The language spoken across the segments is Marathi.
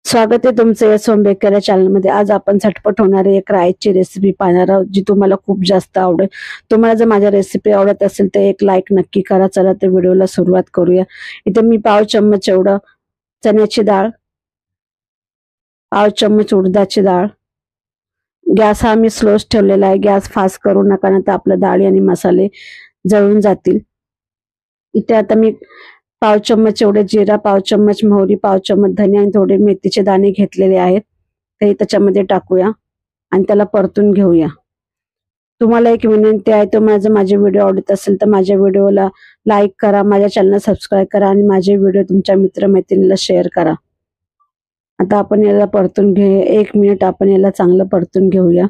स्वागत आहे तुमचं या सोम बेकर या चॅनलमध्ये। आज आपण झटपट होणारी एक राईची रेसिपी पाहणार आहोत, जी तुम्हाला खूप जास्त आवडेल। तुम्हाला जर माझ्या रेसिपी आवडत असेल तर एक लाईक नक्की करा। चला तर व्हिडिओला सुरुवात करूया। इथे मी पाव चम्मच एवढं चण्याची डाळ, पाव चम्मच उडदाची डाळ, गॅस हा मी स्लोच ठेवलेला आहे। गॅस फास्ट करू नका, नाही तर आपल्या डाळी आणि मसाले जळून जातील। इथे आता मी पाव चम्मच एवढे जिरा, पाव चम्मच मोहरी, पाव चम्मच धने आणि थोडे मेथीचे दाणे घेतलेले आहेत, ते त्याच्यामध्ये टाकूया आणि त्याला परतून घेऊया। तुम्हाला एक विनंती आहे, तुम्हाला जर माझे व्हिडिओ आवडत असेल तर माझ्या व्हिडिओला लाईक करा, माझ्या चॅनलला सबस्क्राईब करा आणि माझे व्हिडिओ तुमच्या मित्रमैत्रिणीला शेअर करा। आता आपण याला परतून घेऊया। 1 मिनिट आपण याला चांगलं परतून घेऊया।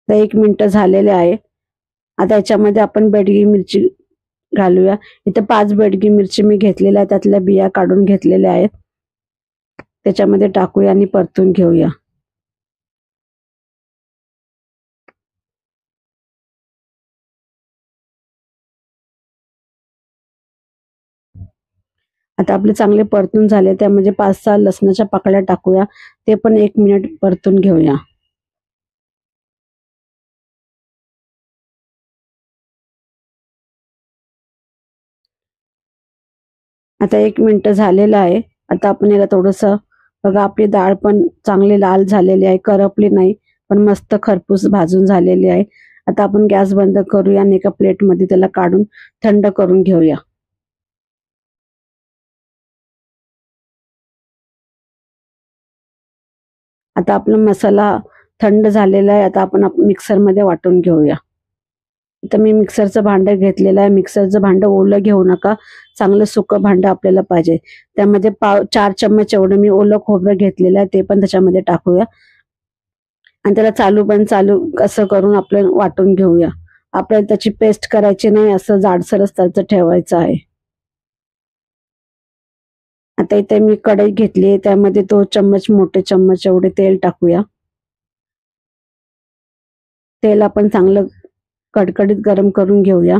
तर 1 मिनिट झालेले आहे। आता याच्यामध्ये आपण बेडगी मिरची घालूया। इथे 5 बेडगी मिरची मी घेतलेल्या आहेत, त्यातल्या बिया काढून घेतलेल्या आहेत, त्याच्यामध्ये टाकूया आणि परतून घेऊया। आता आपले चांगले परतून झाले, त्यामध्ये 5-6 लसणाच्या पाकळ्या टाकूया, ते पण 1 मिनिट परतून घेऊया। आता 1 मिनिट झालेलं आहे। आता आपण याला थोडंसं बघा, आपली डाळ पण चांगली लाल झालेली आहे, करपली नाही, पण मस्त खरपूस भाजून झालेली आहे। आता आपण गॅस बंद करूया आणि एका प्लेटमध्ये त्याला काढून थंड करून घेऊया। आता आपला मसाला थंड झालेला आहे। आता आपण मिक्सरमध्ये वाटून घेऊया। इथं मी मिक्सरचं भांडं घेतलेलं आहे। मिक्सरचं भांडं ओलं घेऊ नका, चांगलं सुकं भांडं आपल्याला पाहिजे। त्यामध्ये 4 चम्मच एवढं मी ओलं खोबरं घेतलेलं आहे, ते पण त्याच्यामध्ये टाकूया आणि त्याला चालू असं करून आपल्याला वाटून घेऊया। आपल्याला त्याची पेस्ट करायची नाही, असं जाडसरच त्याचं ठेवायचं आहे। आता इथे मी कढई घेतली आहे, त्यामध्ये 2 चम्मच मोठे चम्मच एवढे तेल टाकूया। तेल आपण चांगलं कडकडीत गरम करून घेऊया।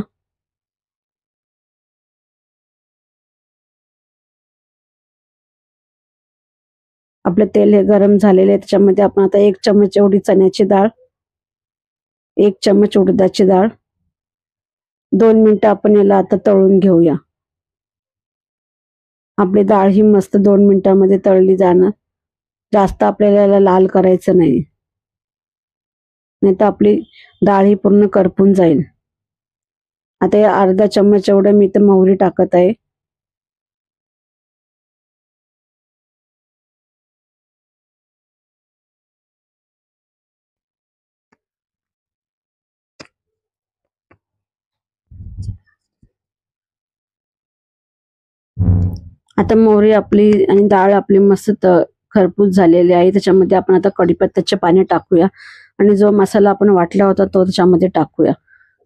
आपलं तेल हे गरम झालेले आहे, त्याच्यामध्ये आपण आता 1 चम्मच एवढी चण्याची डाळ, 1 चम्मच उडदाची डाळ, 2 मिनिटं आपण याला आता तळून घेऊया। आपली डाळ ही मस्त 2 मिनिटांमध्ये तळली जाणार, जास्त आपल्याला याला लाल करायचं नाही, नाही तर आपली डाळ ही पूर्ण करपून जाईल। आता या अर्धा चम्मच एवढं मी इथं मोहरी टाकत आहे। आता मोहरी आपली आणि डाळ आपली मस्त खरपूस झालेली आहे। त्याच्यामध्ये आपण आता कढीपत्त्याचे पाने टाकूया आणि जो मसाला आपण वाटला होता तो त्याच्यामध्ये टाकूया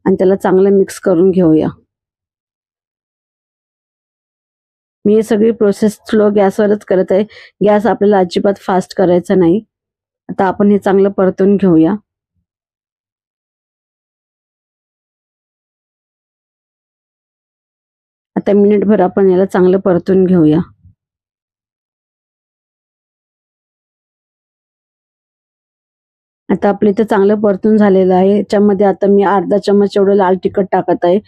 आणि त्याला चांगलं मिक्स करून घेऊया। मी ही सगळी प्रोसेस स्लो गॅसवरच करत आहे, गॅस आपल्याला अजिबात फास्ट करायचा नाही। आता आपण हे चांगलं परतून घेऊया। आता मिनिटभर आपण याला चांगलं परतून घेऊया। आता आपलं इथं चांगलं परतून झालेलं आहे। याच्यामध्ये आता मी अर्धा चम्मच एवढं लाल तिखट टाकत आहे।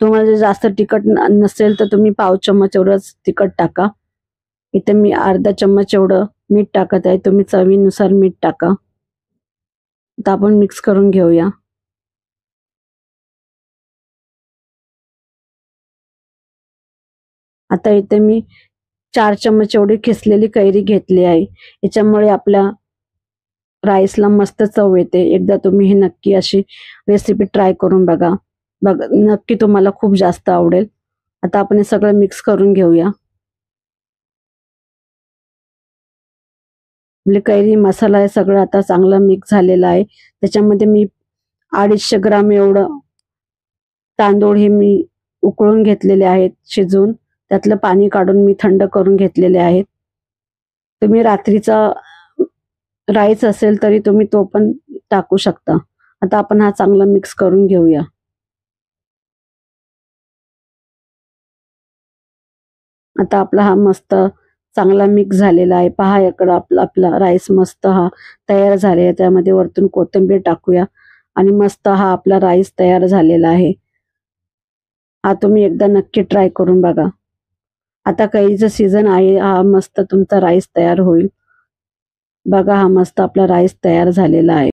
तुम्हाला जर जास्त तिखट नसेल तर तुम्ही पाव चम्मच एवढंच तिखट टाका। इथं मी अर्धा चम्मच एवढं मीठ टाकत आहे, तुम्ही चवीनुसार मीठ टाका। आता आपण मिक्स करून घेऊया। आता इथे मी 4 चम्मच एवढी किसलेली कैरी घेतली आहे, याच्यामुळे आपल्या राईसला मस्त चव येते। एकदा तुम्ही ही नक्की अशी रेसिपी ट्राय करून बघा, नक्की तुम्हाला खूप जास्त आवडेल। आता आपण हे सगळं मिक्स करून घेऊया। आपली कैरी मसाला हे सगळं आता चांगलं मिक्स झालेलं आहे। त्याच्यामध्ये मी 250 ग्राम एवढं तांदूळ हे मी उकळून घेतलेले आहेत, शिजवून त्यातलं पाणी काढून मी थंड करून घेतलेले आहेत। तुम्ही रात्रीचा राईस असेल तरी तुम्ही तो पण टाकू शकता। आता आपण हा चांगला मिक्स करून घेऊया। आता आपला हा मस्त चांगला मिक्स झालेला आहे। पहा इकडं आपला राईस मस्त हा तयार झालेला आहे। त्यामध्ये वरतून कोथिंबीर टाकूया आणि मस्त हा आपला राईस तयार झालेला आहे। हा तुम्ही एकदा नक्की ट्राय करून बघा। आता कैरीचं सीझन आहे, हा मस्त तुमचा राईस तयार होईल। बघा हा मस्त आपला राईस तयार झालेला आहे।